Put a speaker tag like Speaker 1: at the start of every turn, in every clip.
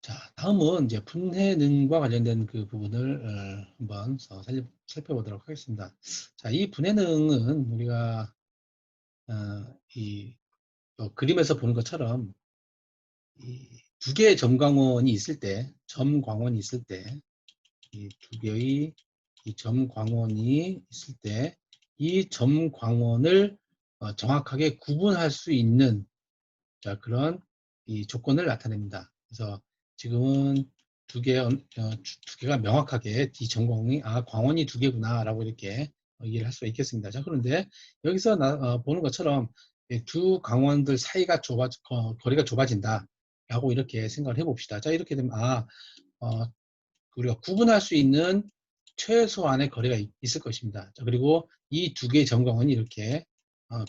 Speaker 1: 자, 다음은 이제 분해능과 관련된 그 부분을 한번 살펴보도록 하겠습니다. 자, 이 분해능은 우리가 이 그림에서 보는 것처럼 이 두 개의 점광원이 있을 때, 점광원이 있을 때, 이 두 개의 이 점광원이 있을 때, 이 점광원을 정확하게 구분할 수 있는 자, 그런 이 조건을 나타냅니다. 그래서 지금은 두 개가 명확하게 이 전광이 광원이 두 개구나라고 이렇게 이해를 할 수가 있겠습니다. 자, 그런데 여기서 보는 것처럼 두 광원들 사이가 거리가 좁아진다라고 이렇게 생각을 해봅시다. 자, 이렇게 되면 우리가 구분할 수 있는 최소한의 거리가 있을 것입니다. 자, 그리고 이 두 개의 전광원이 이렇게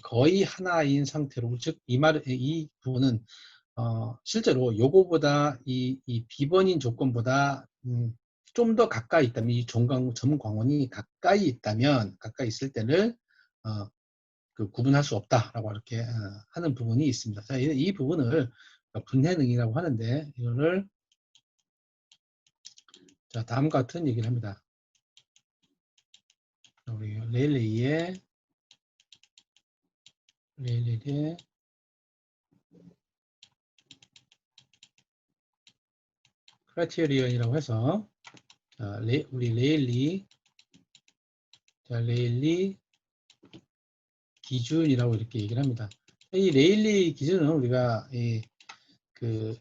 Speaker 1: 거의 하나인 상태로, 즉 이 부분은 실제로 요거보다 이 비번인 조건보다 좀 더 가까이 있다면, 이 점광원이 가까이 있을 때를 그 구분할 수 없다라고 이렇게 하는 부분이 있습니다. 자, 이 부분을 분해능이라고 하는데, 이거를 자, 다음과 같은 얘기를 합니다. 우리 레일리의 크라이테리언이라고 해서 우리 레일리 기준이라고 이렇게 얘기를 합니다. 이 레일리 기준은 우리가 그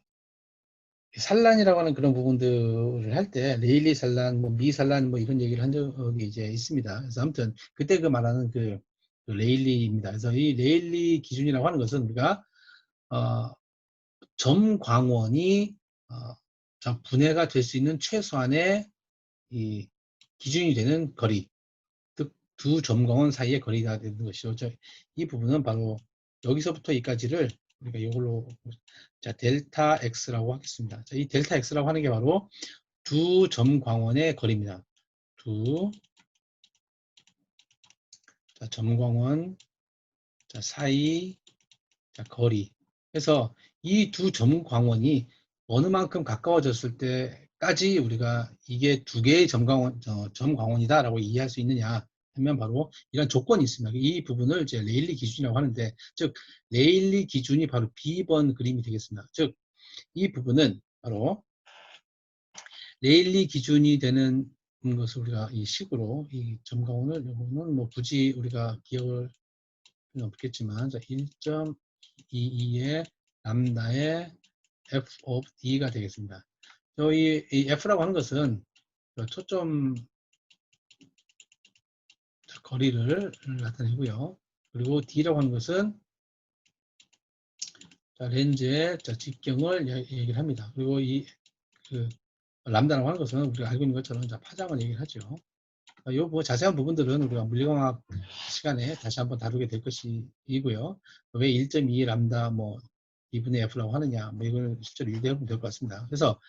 Speaker 1: 산란이라고 하는 그런 부분들을 할 때 레일리 산란, 뭐 미산란 뭐 이런 얘기를 한 적이 이제 있습니다. 그래서 아무튼 그때 그 말하는 그 레일리입니다. 그래서 이 레일리 기준이라고 하는 것은 우리가 점광원이 분해가 될 수 있는 최소한의 이 기준이 되는 거리, 즉 두 점광원 사이의 거리가 되는 것이죠. 이 부분은 바로 여기서부터 여기까지를 우리가 이걸로 자 델타 x라고 하겠습니다. 자, 이 델타 x라고 하는 게 바로 두 점광원의 거리입니다. 두 점광원 사이 거리. 그래서 이 두 점광원이 어느 만큼 가까워졌을 때까지 우리가 이게 두 개의 점광원이다라고 이해할 수 있느냐 하면 바로 이런 조건이 있습니다. 이 부분을 이제 레일리 기준이라고 하는데, 즉 레일리 기준이 바로 B번 그림이 되겠습니다. 즉 이 부분은 바로 레일리 기준이 되는 것을 우리가 이 식으로 이 점광원을 이거는 뭐 굳이 우리가 기억을 필요는 없겠지만, 자 1.22의 람다의 f of d가 되겠습니다. 이 f라고 하는 것은 초점 거리를 나타내고요. 그리고 d라고 하는 것은 렌즈의 직경을 얘기를 합니다. 그리고 람다라고 하는 것은 우리가 알고 있는 것처럼 파장을 얘기를 하죠. 뭐 자세한 부분들은 우리가 물리공학 시간에 다시 한번 다루게 될 것이고요. 왜 1.2 람다 뭐 2분의 f라고 하느냐, 뭐 이걸 실제로 유대해 보면 될 것 같습니다. 그래서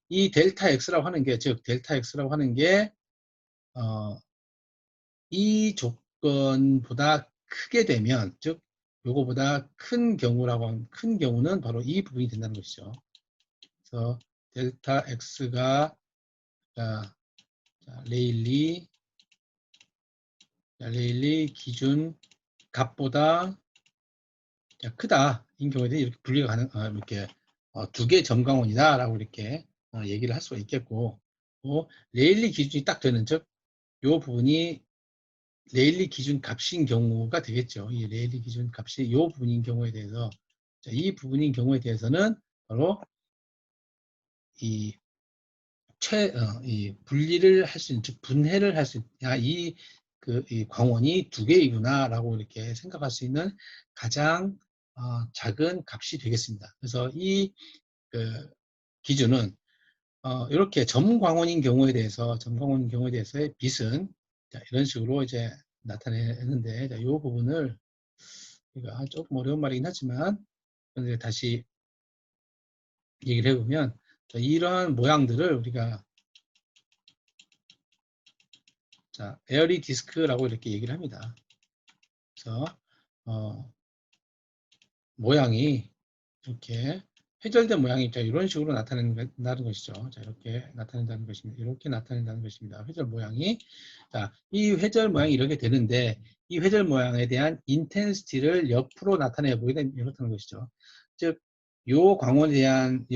Speaker 1: 이 델타 x라고 하는 게, 즉 델타 x라고 하는 게 이 조건보다 크게 되면, 즉 요거보다 큰 경우는 바로 이 부분이 된다는 것이죠. 그래서 델타 x가 레일리 기준 값보다 크다인 경우에 이렇게 분리가 이렇게 두 개의 점광원이다라고 이렇게 얘기를 할 수가 있겠고, 레일리 기준이 딱 되는, 즉 이 부분이 레일리 기준 값인 경우가 되겠죠. 이 레일리 기준 값이 이 부분인 경우에 대해서, 이 부분인 경우에 대해서는 바로 이 분리를 할 수 있는, 즉 분해를 할 수 있는, 이 광원이 두 개이구나라고 이렇게 생각할 수 있는 가장 작은 값이 되겠습니다. 그래서 이 기준은 이렇게 점광원인 경우에 대해서의 빛은 이런 식으로 이제 나타내는데, 이 부분을 우리가 조금 어려운 말이긴 하지만 다시 얘기를 해보면, 이러한 모양들을 우리가 에어리 디스크라고 이렇게 얘기를 합니다. 그래서 모양이 이렇게 회절된 모양이 자, 이런 식으로 나타낸다는 것이죠. 자, 이렇게 나타낸다는 것입니다. 이렇게 나타낸다는 것입니다. 회절 모양이. 자, 이 회절 모양이 이렇게 되는데, 이 회절 모양에 대한 인텐시티를 옆으로 나타내 보게 되면 이렇다는 것이죠. 즉, 요 광원에 대한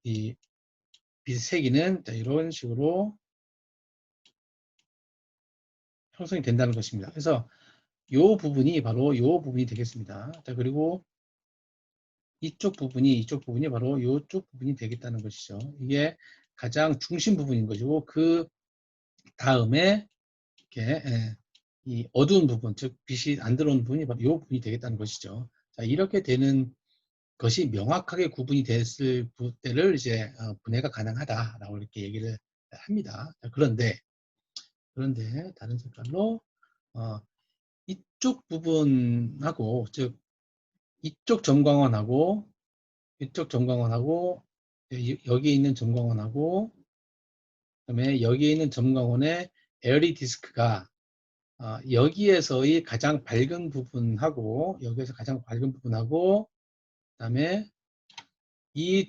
Speaker 1: 이 빛세기는 자, 이런 식으로 형성이 된다는 것입니다. 그래서 요 부분이 바로 요 부분이 되겠습니다. 자, 그리고 이쪽 부분이 바로 이쪽 부분이 되겠다는 것이죠. 이게 가장 중심 부분인 것이고, 그 다음에 이렇게 이 어두운 부분, 즉 빛이 안 들어오는 부분이 바로 이 부분이 되겠다는 것이죠. 자, 이렇게 되는 것이 명확하게 구분이 됐을 때를 이제 분해가 가능하다라고 이렇게 얘기를 합니다. 자, 그런데 다른 색깔로 이쪽 부분하고, 즉 이쪽 점광원하고 이쪽 점광원하고 여기 있는 점광원하고 그다음에 여기에 있는 점광원의 에어리 디스크가 여기에서의 가장 밝은 부분하고 여기에서 가장 밝은 부분하고 그다음에 이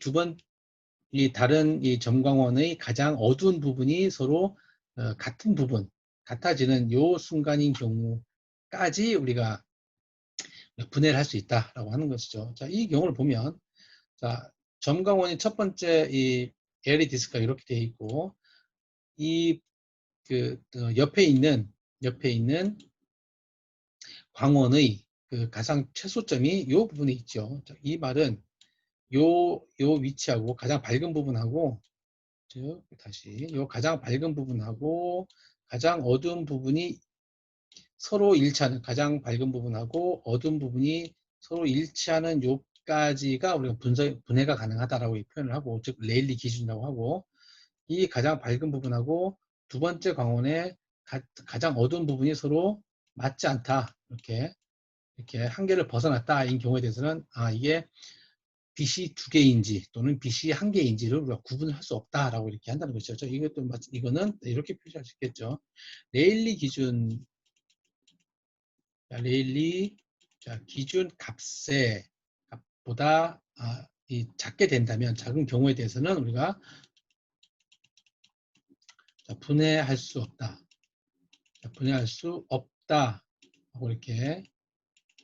Speaker 1: 이 다른 이 점광원의 가장 어두운 부분이 서로 같은 부분, 같아지는 요 순간인 경우까지 우리가 분해를 할 수 있다라고 하는 것이죠. 자, 이 경우를 보면 자, 점광원이 첫 번째 이 에어리 디스크가 이렇게 되어 있고 이 옆에 있는 광원의 그 가장 최소점이 이 부분에 있죠. 이 말은 요 위치하고 가장 밝은 부분하고 즉 다시 요 가장 밝은 부분하고 가장 어두운 부분이 서로 일치하는 가장 밝은 부분하고 어두운 부분이 서로 일치하는 요까지가 우리가 분해가 가능하다라고 표현을 하고 즉 레일리 기준이라고 하고 이 가장 밝은 부분하고 두 번째 광원의 가장 어두운 부분이 서로 맞지 않다. 이렇게 한계를 벗어났다. 인 경우에 대해서는 이게 빛이 두 개인지 또는 빛이 한 개인지를 우리가 구분을 할 수 없다라고 이렇게 한다는 것이죠. 이거는 이렇게 표시할 수 있겠죠. 레일리 기준, 기준 값보다 작게 된다면 작은 경우에 대해서는 우리가 분해할 수 없다. 분해할 수 없다. 하고 이렇게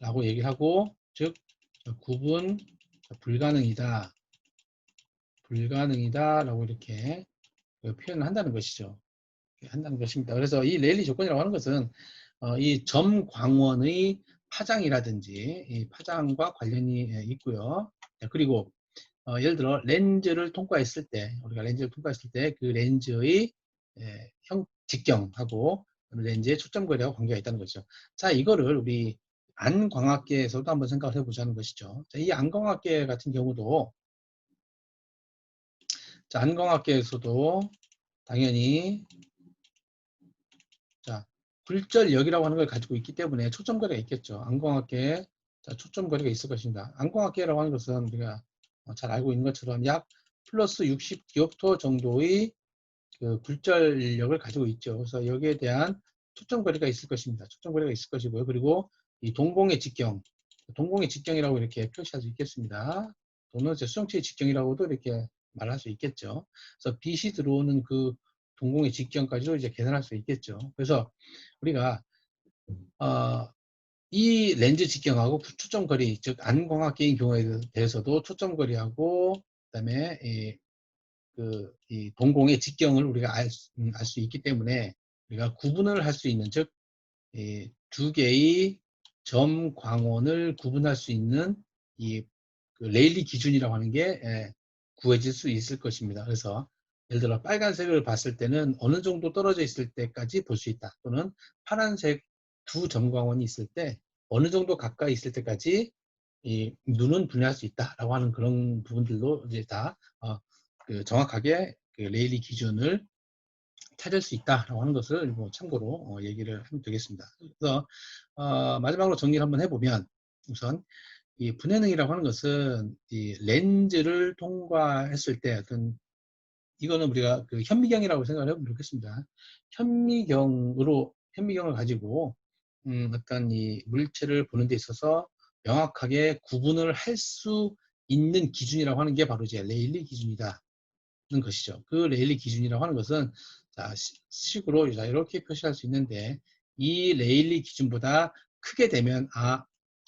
Speaker 1: 라고 얘기를 하고 즉 구분 불가능이다. 라고 이렇게 표현을 한다는 것이죠. 한다는 것입니다. 그래서 이 레일리 조건이라고 하는 것은 이 점광원의 파장이라든지 이 파장과 관련이 있고요. 그리고 예를 들어 렌즈를 통과했을 때 우리가 렌즈를 통과했을 때 그 렌즈의 직경하고 렌즈의 초점거리하고 관계가 있다는 거죠. 자, 이거를 우리 안광학계에서도 한번 생각을 해보자는 것이죠. 자, 이 안광학계 같은 경우도 자, 안광학계에서도 당연히 자, 굴절력이라고 하는 걸 가지고 있기 때문에 초점거리가 있겠죠. 안광학계에 초점거리가 있을 것입니다. 안광학계라고 하는 것은 우리가 잘 알고 있는 것처럼 약 플러스 60 디옵터 정도의 그 굴절력을 가지고 있죠. 그래서 여기에 대한 초점거리가 있을 것입니다. 초점거리가 있을 것이고요. 그리고 이 동공의 직경이라고 이렇게 표시할 수 있겠습니다. 또는 수정체의 직경이라고도 이렇게 말할 수 있겠죠. 그래서 빛이 들어오는 그 동공의 직경까지도 이제 계산할 수 있겠죠. 그래서 우리가 이 렌즈 직경하고 초점거리, 즉 안광학계인 경우에 대해서도 초점거리하고 그다음에 이 동공의 직경을 우리가 알 수 있기 때문에 우리가 구분을 할 수 있는 즉 두 개의 점 광원을 구분할 수 있는 그 레일리 기준이라고 하는 게 구해질 수 있을 것입니다. 그래서 예를 들어 빨간색을 봤을 때는 어느 정도 떨어져 있을 때까지 볼 수 있다. 또는 파란색 두 점광원이 있을 때 어느 정도 가까이 있을 때까지 눈은 분해할 수 있다라고 하는 그런 부분들도 이제 다 정확하게 그 레일리 기준을 찾을 수 있다라고 하는 것을 뭐 참고로 얘기를 하면 되겠습니다. 그래서 마지막으로 정리를 한번 해보면 우선 이 분해능이라고 하는 것은 이 렌즈를 통과했을 때 어떤 이거는 우리가 그 현미경이라고 생각을 해보면 좋겠습니다. 현미경을 가지고 어떤 이 물체를 보는 데 있어서 명확하게 구분을 할 수 있는 기준이라고 하는 게 바로 이제 레일리 기준이다. 는 것이죠. 그 레일리 기준이라고 하는 것은 자, 식으로 이렇게 표시할 수 있는데 이 레일리 기준보다 크게 되면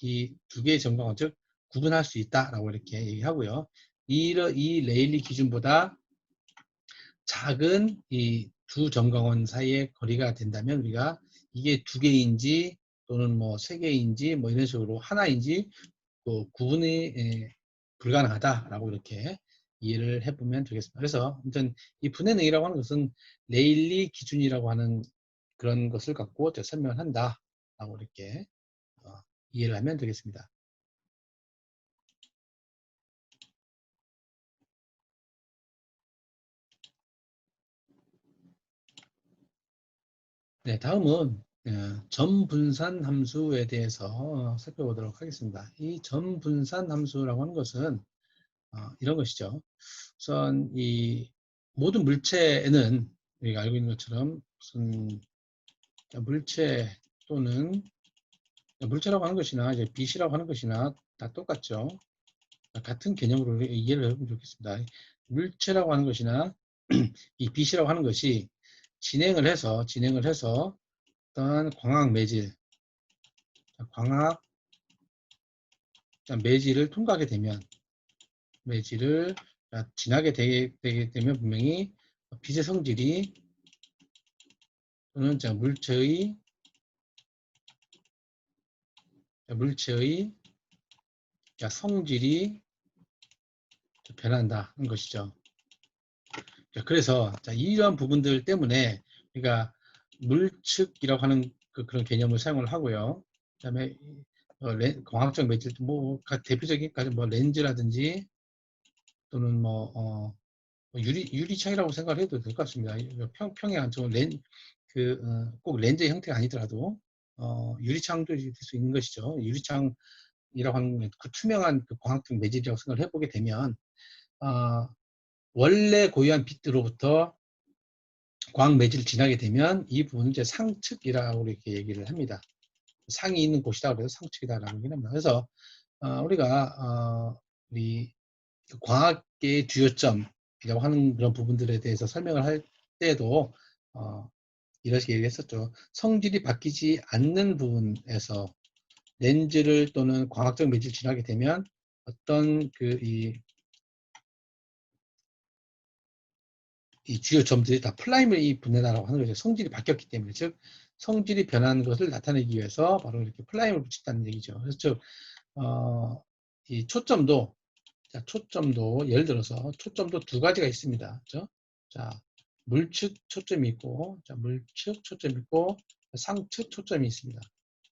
Speaker 1: 이 두 개의 정광원 즉 구분할 수 있다라고 이렇게 얘기하고요. 이 레일리 기준보다 작은 이 두 정광원 사이의 거리가 된다면 우리가 이게 두 개인지 또는 뭐 세 개인지 뭐 이런 식으로 하나인지 또 구분이 불가능하다라고 이렇게 이해를 해보면 되겠습니다. 그래서 아무튼 이 분해 능이라고 하는 것은 레일리 기준이라고 하는 그런 것을 갖고 설명을 한다라고 이렇게 이해를 하면 되겠습니다. 네, 다음은 점분산 함수에 대해서 살펴보도록 하겠습니다. 이 점분산 함수라고 하는 것은 이런 것이죠. 우선 이 모든 물체에는 우리가 알고 있는 것처럼 무슨 물체 또는 물체라고 하는 것이나 이제 빛이라고 하는 것이나 다 똑같죠. 같은 개념으로 이해를 해보면 좋겠습니다. 물체라고 하는 것이나 이 빛이라고 하는 것이 진행을 해서 어떤 광학 매질을 통과하게 되면 매질을 지나게 되게 되면 분명히 빛의 성질이 또는 물체의 성질이 변한다는 것이죠. 그래서 이러한 부분들 때문에 우리가 물측이라고 하는 그런 개념을 사용을 하고요. 그다음에 광학적 매질 대표적인 뭐 렌즈라든지 또는 유리창이라고 생각을 해도 될 것 같습니다. 평행한 꼭 렌즈 형태가 아니더라도 유리창도 될 수 있는 것이죠. 유리창이라고 하는 그 투명한 광학적 매질이라고 생각을 해보게 되면 원래 고유한 빛으로부터 광학 매질을 지나게 되면 이 부분은 이제 상측이라고 이렇게 얘기를 합니다. 상이 있는 곳이다 그래서 상측이다라고 얘기를 합니다. 그래서 우리가 우리 광학계의 주요점이라고 하는 그런 부분들에 대해서 설명을 할 때에도 이렇게 얘기했었죠. 성질이 바뀌지 않는 부분에서 렌즈를 또는 광학적 매질을 지나게 되면 어떤 이 주요 점들이 다 프라이머리 분해다라고 하는 거죠. 성질이 바뀌었기 때문에. 즉, 성질이 변한 것을 나타내기 위해서 바로 이렇게 프라임을 붙인다는 얘기죠. 그래서 이 초점도, 예를 들어서 초점도 두 가지가 있습니다. 그렇죠? 자, 물측 초점이 있고, 물측 초점이 있고, 상측 초점이 있습니다.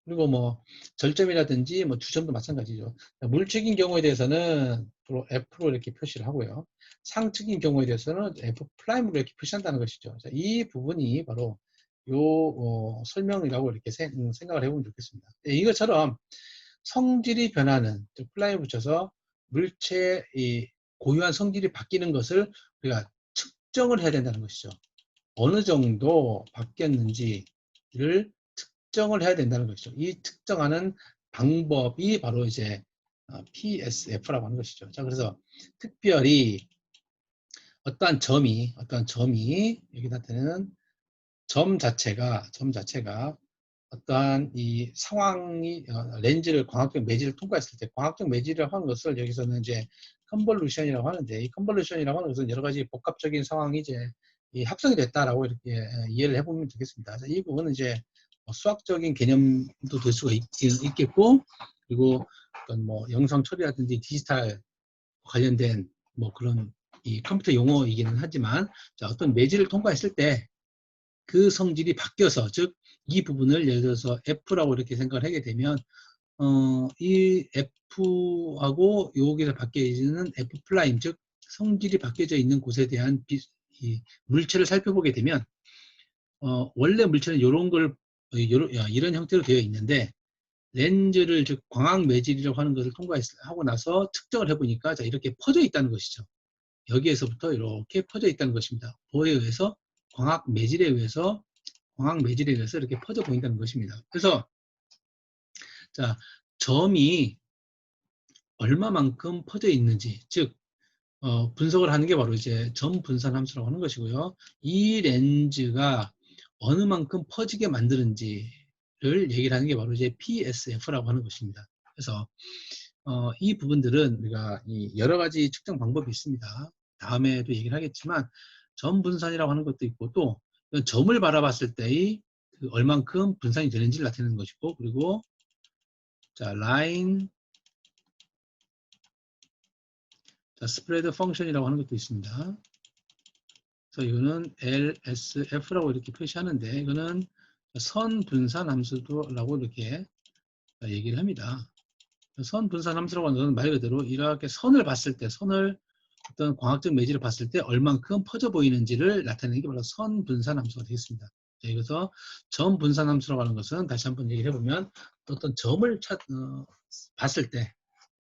Speaker 1: 그리고 뭐 절점이라든지 뭐 주점도 마찬가지죠. 물측인 경우에 대해서는 F로 이렇게 표시를 하고요. 상측인 경우에 대해서는 F 프라임으로 이렇게 표시한다는 것이죠. 자, 이 부분이 바로 요 설명이라고 이렇게 생각을 해보면 좋겠습니다. 이것처럼 성질이 변하는 플라임 붙여서 물체의 고유한 성질이 바뀌는 것을 우리가 측정을 해야 된다는 것이죠. 어느 정도 바뀌었는지를 측정을 해야 된다는 것이죠. 이 측정하는 방법이 바로 이제 PSF라고 하는 것이죠. 자, 그래서 특별히 어떠한 점이 여기 나타내는 점 자체가 어떠한 이 상황이 렌즈를 광학적 매질을 통과했을 때 광학적 매질이라고 하는 것을 여기서는 이제 컨볼루션이라고 하는데 이 컨볼루션이라고 하는 것은 여러 가지 복합적인 상황이 이제 합성이 됐다라고 이렇게 이해를 해보면 되겠습니다. 이 부분은 이제 수학적인 개념도 될 수가 있겠고 그리고 어떤 뭐 영상 처리라든지 디지털 관련된 뭐 그런 이 컴퓨터 용어이기는 하지만 어떤 매질을 통과했을 때 그 성질이 바뀌어서 즉 이 부분을 예를 들어서 F라고 이렇게 생각을 하게 되면 이 F하고 여기서 바뀌어지는 F 프라임 즉 성질이 바뀌어져 있는 곳에 대한 이 물체를 살펴보게 되면 원래 물체는 이런 형태로 되어 있는데 렌즈를 즉 광학 매질이라고 하는 것을 통과하고 나서 측정을 해보니까 자 이렇게 퍼져 있다는 것이죠. 여기에서부터 이렇게 퍼져 있다는 것입니다. 뭐에 의해서 광학 매질에 의해서 이렇게 퍼져 보인다는 것입니다. 그래서 자 점이 얼마만큼 퍼져 있는지, 즉 분석을 하는 게 바로 이제 점 분산 함수라고 하는 것이고요. 이 렌즈가 어느 만큼 퍼지게 만드는지를 얘기를 하는 게 바로 이제 PSF라고 하는 것입니다. 그래서 이 부분들은 우리가 이 여러 가지 측정 방법이 있습니다. 다음에도 얘기를 하겠지만 점 분산이라고 하는 것도 있고, 또 점을 바라봤을 때의 그 얼만큼 분산이 되는지를 나타내는 것이고, 그리고 자 라인 스프레드 펑션이라고 하는 것도 있습니다. 그래서 이거는 LSF라고 이렇게 표시하는데, 이거는 선 분산 함수라고 이렇게 얘기를 합니다. 선 분산 함수라고 하는 것은 말 그대로 이렇게 선을 봤을 때, 선을 어떤 광학적 매질을 봤을 때 얼만큼 퍼져 보이는지를 나타내는 게 바로 선 분산 함수가 되겠습니다. 자, 여기서 점 분산 함수라고 하는 것은 다시 한번 얘기를 해보면, 어떤 점을 봤을 때,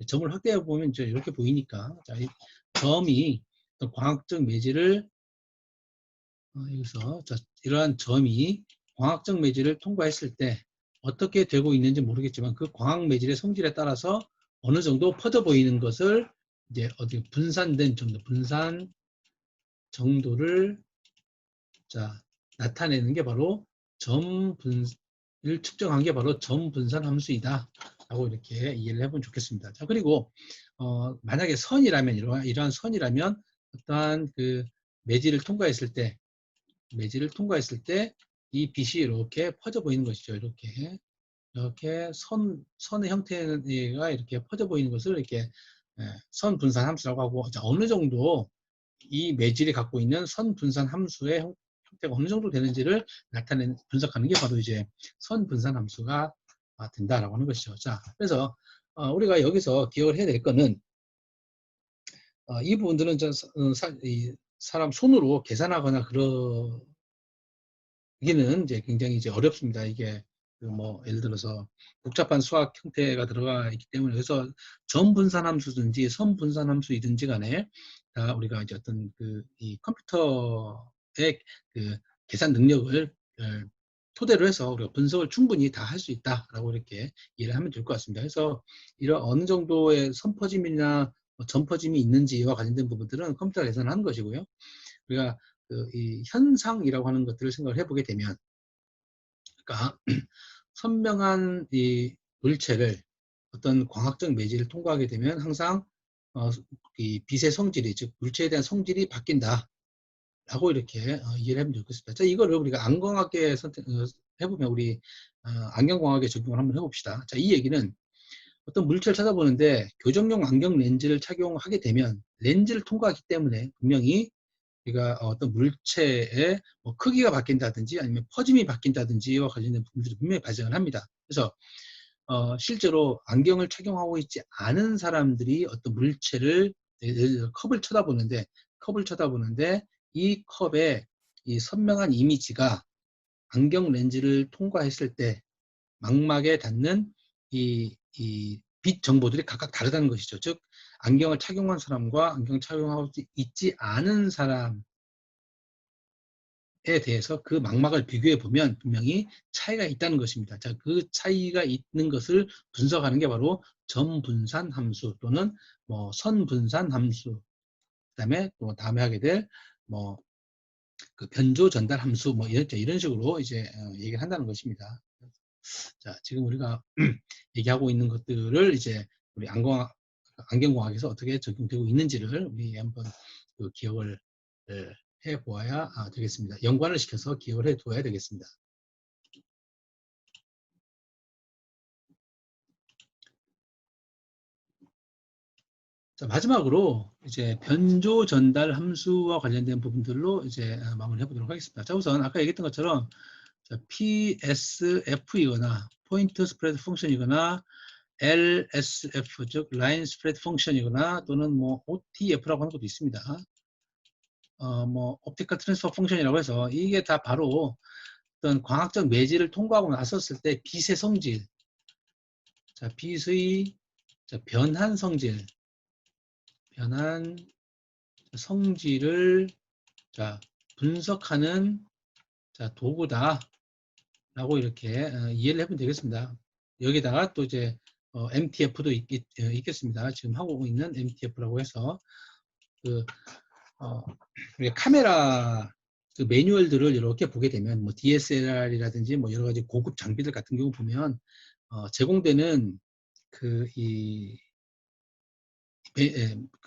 Speaker 1: 점을 확대해 보면 이제 이렇게 보이니까, 자, 이 점이 어떤 광학적 매질을 여기서 이러한 점이 광학적 매질을 통과했을 때 어떻게 되고 있는지 모르겠지만, 그 광학 매질의 성질에 따라서 어느 정도 퍼져 보이는 것을 이제 어디 분산된 정도, 분산 정도를 나타내는 게 바로 을 측정한 게 바로 점 분산 함수이다 라고 이렇게 이해를 해보면 좋겠습니다. 자, 그리고 만약에 선이라면, 이러한 선이라면 어떠한 그 매질을 통과했을 때 이 빛이 이렇게 퍼져 보이는 것이죠. 이렇게 선의 형태가 이렇게 퍼져 보이는 것을 이렇게 선 분산 함수라고 하고, 자, 어느 정도 이 매질이 갖고 있는 선 분산 함수의 형태가 어느 정도 되는지를 분석하는 게 바로 이제 선 분산 함수가 된다라고 하는 것이죠. 자, 그래서 우리가 여기서 기억을 해야 될 거는, 이 부분들은 사람 손으로 계산하거나 이게는 이제 굉장히 이제 어렵습니다. 이게 뭐 예를 들어서 복잡한 수학 형태가 들어가 있기 때문에, 그래서 점 분산 함수든지 선 분산 함수이든지 간에 다 우리가 이제 어떤 이 컴퓨터의 그 계산 능력을 토대로 해서 우리가 분석을 충분히 다 할 수 있다라고 이렇게 이해를 하면 될 것 같습니다. 그래서 이런 어느 정도의 선퍼짐이나 점퍼짐이 있는지와 관련된 부분들은 컴퓨터가 계산을 하는 것이고요. 우리가 이 현상이라고 하는 것들을 생각을 해보게 되면, 그러니까 선명한 이 물체를 어떤 광학적 매질을 통과하게 되면 항상 이 빛의 성질이, 즉 물체에 대한 성질이 바뀐다 라고 이렇게 이해를 하면 좋겠습니다. 자, 이거를 우리가 안광학계 해보면, 우리 안경광학에 적용을 한번 해봅시다. 자, 이 얘기는 어떤 물체를 찾아보는데 교정용 안경 렌즈를 착용하게 되면 렌즈를 통과하기 때문에 분명히 우리가 어떤 물체의 뭐 크기가 바뀐다든지 아니면 퍼짐이 바뀐다든지와 관련된 부분들이 분명히 발생을 합니다. 그래서 실제로 안경을 착용하고 있지 않은 사람들이 어떤 물체를, 예를 들어 컵을 쳐다보는데 이 컵의 이 선명한 이미지가 안경 렌즈를 통과했을 때 망막에 닿는 이 빛 정보들이 각각 다르다는 것이죠. 즉 안경을 착용한 사람과 안경 착용하고 있지 않은 사람에 대해서 그 망막을 비교해 보면 분명히 차이가 있다는 것입니다. 자, 그 차이가 있는 것을 분석하는 게 바로 점 분산 함수 또는 뭐 선 분산 함수, 그다음에 또 다음에 하게 될 뭐 그 변조 전달 함수, 뭐 이런 식으로 이제 얘기를 한다는 것입니다. 자, 지금 우리가 얘기하고 있는 것들을 이제 우리 안경공학에서 어떻게 적용되고 있는지를 우리 한번 기억을 해 보아야 되겠습니다. 연관을 시켜서 기억을 해 두어야 되겠습니다. 자, 마지막으로 이제 변조 전달 함수와 관련된 부분들로 이제 마무리해 보도록 하겠습니다. 자, 우선 아까 얘기했던 것처럼 PSF이거나 포인트 스프레드 펑션이거나 LSF, 즉 라인 스프레드 펑션이거나 또는 뭐 OTF라고 하는 것도 있습니다. 뭐 옵티컬 트랜스퍼 펑션이라고 해서 이게 다 바로 어떤 광학적 매질을 통과하고 나섰을 때 빛의 성질, 자, 빛의 변한 성질을 분석하는 도구다 라고 이렇게 이해를 해보면 되겠습니다. 여기다가 또 이제 MTF도 있겠습니다. 지금 하고 있는 MTF라고 해서 우리가 카메라 그 매뉴얼들을 이렇게 보게 되면 뭐 DSLR이라든지 뭐 여러 가지 고급 장비들 같은 경우 보면 제공되는 그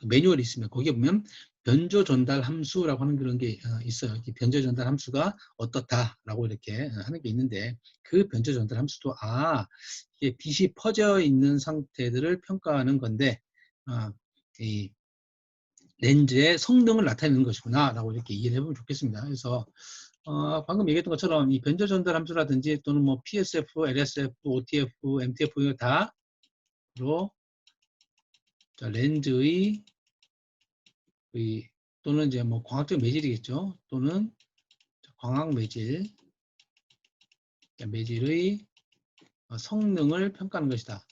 Speaker 1: 매뉴얼이 있으면 거기에 보면 변조 전달 함수라고 하는 그런 게 있어요. 변조 전달 함수가 어떻다라고 이렇게 하는 게 있는데 그 변조 전달 함수도 이게 빛이 퍼져 있는 상태들을 평가하는 건데 이 렌즈의 성능을 나타내는 것이구나 라고 이렇게 이해를 해보면 좋겠습니다. 그래서 방금 얘기했던 것처럼 이 변조 전달 함수라든지 또는 뭐 PSF, LSF, OTF, MTF 이거 다 렌즈의 또는 이제 뭐 광학적 매질이겠죠. 또는 광학 매질의 성능을 평가하는 것이다.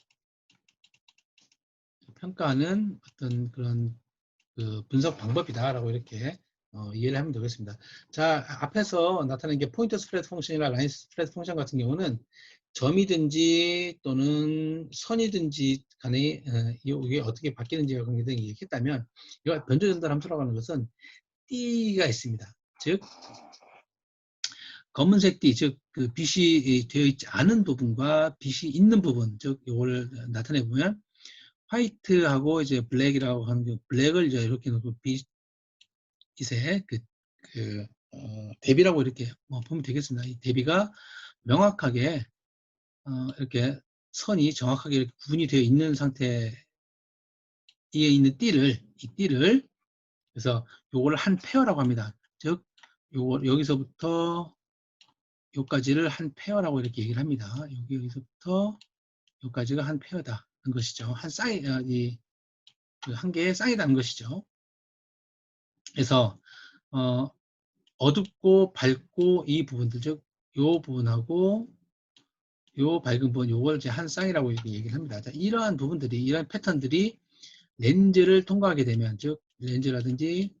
Speaker 1: 평가하는 어떤 그런 그 분석 방법이다라고 이렇게 이해를 하면 되겠습니다. 자, 앞에서 나타낸 게 포인트 스프레드 펑션이나 라인 스프레드 펑션 같은 경우는 점이든지 또는 선이든지 간에 이게 어떻게 바뀌는지가 관계된 얘기했다면 이거 변조 전달 함수라고 하는 것은 띠가 있습니다. 즉 검은색 띠, 즉 그 빛이 되어 있지 않은 부분과 빛이 있는 부분, 즉 이걸 나타내 보면 화이트하고 이제 블랙이라고 하는 게 블랙을 이제 이렇게 놓고 빛의 대비라고 이렇게 보면 되겠습니다. 이 대비가 명확하게 이렇게 선이 정확하게 이렇게 구분이 되어 있는 상태에 있는 이 띠를 그래서 요걸 한 페어라고 합니다. 즉 요거 여기서부터 요까지를 한 페어라고 이렇게 얘기를 합니다. 여기서부터 요까지가 한 페어다 는 것이죠. 한 개의 쌍이라는 것이죠. 그래서 어둡고 밝고 이 부분들, 즉 요 부분하고 요 밝은 부분, 요걸 이제 한 쌍이라고 얘기를 합니다. 자, 이러한 부분들이, 이러한 패턴들이 렌즈를 통과하게 되면, 즉 렌즈라든지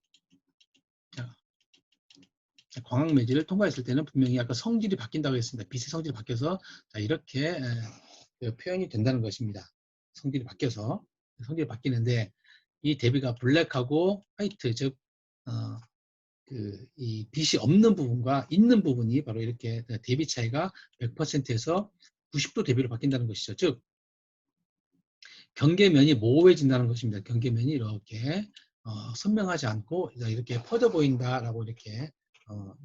Speaker 1: 광학 매질을 통과했을 때는 분명히 아까 성질이 바뀐다고 했습니다. 빛의 성질이 바뀌어서 이렇게 표현이 된다는 것입니다. 성질이 바뀌어서 성질이 바뀌는데 이 대비가 블랙하고 화이트, 즉 이 빛이 없는 부분과 있는 부분이 바로 이렇게 대비 차이가 100%에서 90도 대비로 바뀐다는 것이죠. 즉 경계면이 모호해진다는 것입니다. 경계면이 이렇게 선명하지 않고 이렇게 퍼져 보인다라고 이렇게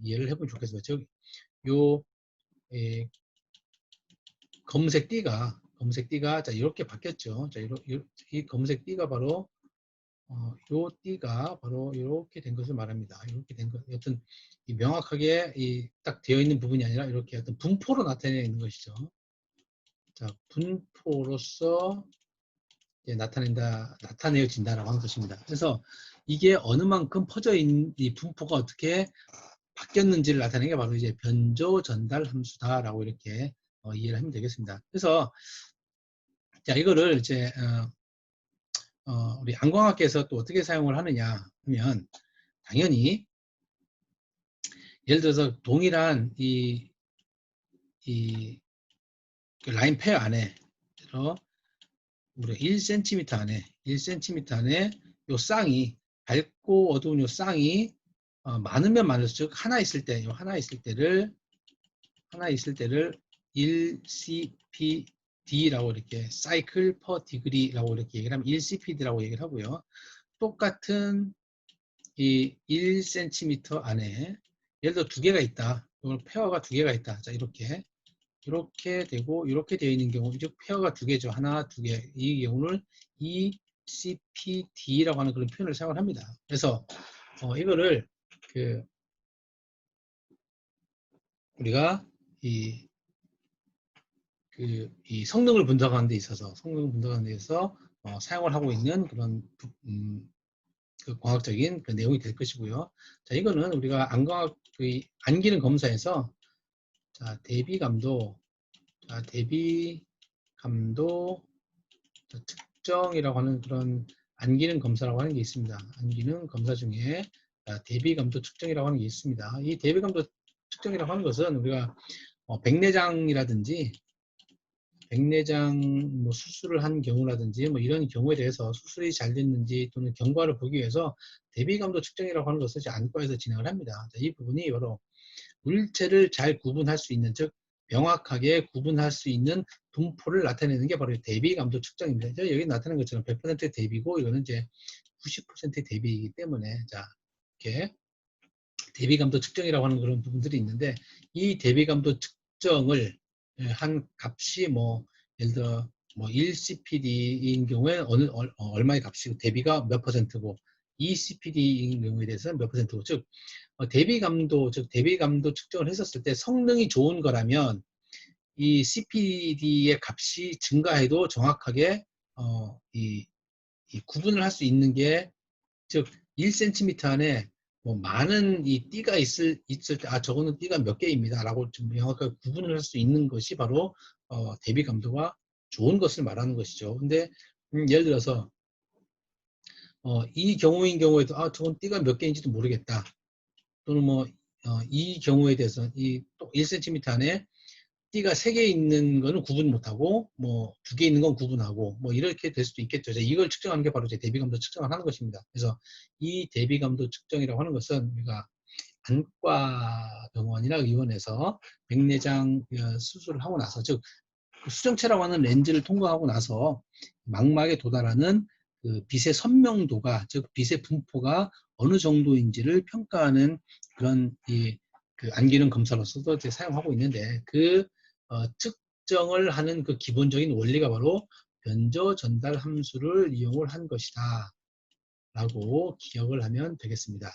Speaker 1: 이해를 해보면 좋겠습니다. 즉 요 검은색 띠가 자 이렇게 바뀌었죠. 자 이 검은색 띠가 바로 요 띠가 바로 이렇게 된 것을 말합니다. 이렇게 된 것, 어떤 명확하게 딱 되어 있는 부분이 아니라 이렇게 어떤 분포로 나타내 있는 것이죠. 자, 분포로서 나타내어진다라고 하는 것입니다. 그래서 이게 어느 만큼 퍼져 있는 이 분포가 어떻게 바뀌었는지를 나타내는 게 바로 이제 변조 전달 함수다라고 이렇게 이해를 하면 되겠습니다. 그래서 자 이거를 이제 우리 안광학계에서 또 어떻게 사용을 하느냐 하면 당연히 예를 들어서 동일한 그 라인 페어 안에 우리가 1cm 안에 요 쌍이 밝고 어두운 요 쌍이 많으면 많을수록 하나 있을 때를 1cpd라고 이렇게 사이클 퍼 디그리라고 이렇게 얘기를 하면 1cpd라고 얘기를 하고요. 똑같은 이 1cm 안에 예를 들어 두 개가 있다. 이걸 페어가 두 개가 있다. 자, 이렇게 되고 이렇게 되어 있는 경우 즉 페어가 두 개죠. 하나, 두 개. 이 경우를 ECPD라고 하는 그런 표현을 사용을 합니다. 그래서 이거를 우리가 이 성능을 분석하는 데 있어서 사용을 하고 있는 그런 그 과학적인 그 내용이 될 것이고요. 자, 이거는 우리가 안기능 검사에서 자, 대비감도 특정이라고 하는 그런 안기능 검사라고 하는 게 있습니다. 안기능 검사 중에 대비감도 측정이라고 하는 게 있습니다. 이 대비감도 측정이라고 하는 것은 우리가 백내장이라든지 백내장 뭐 수술을 한 경우라든지 뭐 이런 경우에 대해서 수술이 잘 됐는지 또는 경과를 보기 위해서 대비감도 측정이라고 하는 것을 이제 안과에서 진행을 합니다. 자, 이 부분이 바로 물체를 잘 구분할 수 있는, 즉 명확하게 구분할 수 있는 분포를 나타내는 게 바로 대비감도 측정입니다. 여기 나타낸 것처럼 100% 대비고 이거는 이제 90% 대비이기 때문에 자 이렇게 대비감도 측정이라고 하는 그런 부분들이 있는데 이 대비감도 측정을 한 값이 뭐 예를 들어 뭐 1CPD인 경우에 얼마의 값이고 대비가 몇 %고 2CPD인 경우에 대해서는 몇 %고 즉 대비감도 즉 대비감도 측정을 했었을 때 성능이 좋은 거라면 이 CPD의 값이 증가해도 정확하게 이 구분을 할 수 있는 게 즉 1cm 안에 뭐 많은 이 띠가 있을 때 저거는 띠가 몇 개입니다 라고 좀 명확하게 구분을 할 수 있는 것이 바로 대비 감도가 좋은 것을 말하는 것이죠. 근데 예를 들어서 이 경우인 경우에도 저건 띠가 몇 개인지도 모르겠다 또는 뭐 이 경우에 대해서 이 또 1cm 안에 띠가 3개 있는 거는 구분 못하고 뭐 2개 있는 건 구분하고 뭐 이렇게 될 수도 있겠죠. 이걸 측정하는 게 바로 대비감도 측정을 하는 것입니다. 그래서 이 대비감도 측정이라고 하는 것은 우리가 안과 병원이나 의원에서 백내장 수술을 하고 나서 즉 수정체라고 하는 렌즈를 통과하고 나서 망막에 도달하는 그 빛의 선명도가 즉 빛의 분포가 어느 정도인지를 평가하는 그런 그 안기능 검사로서도 이제 사용하고 있는데 그 측정을 하는 그 기본적인 원리가 바로 변조 전달 함수를 이용을 한 것이다 라고 기억을 하면 되겠습니다.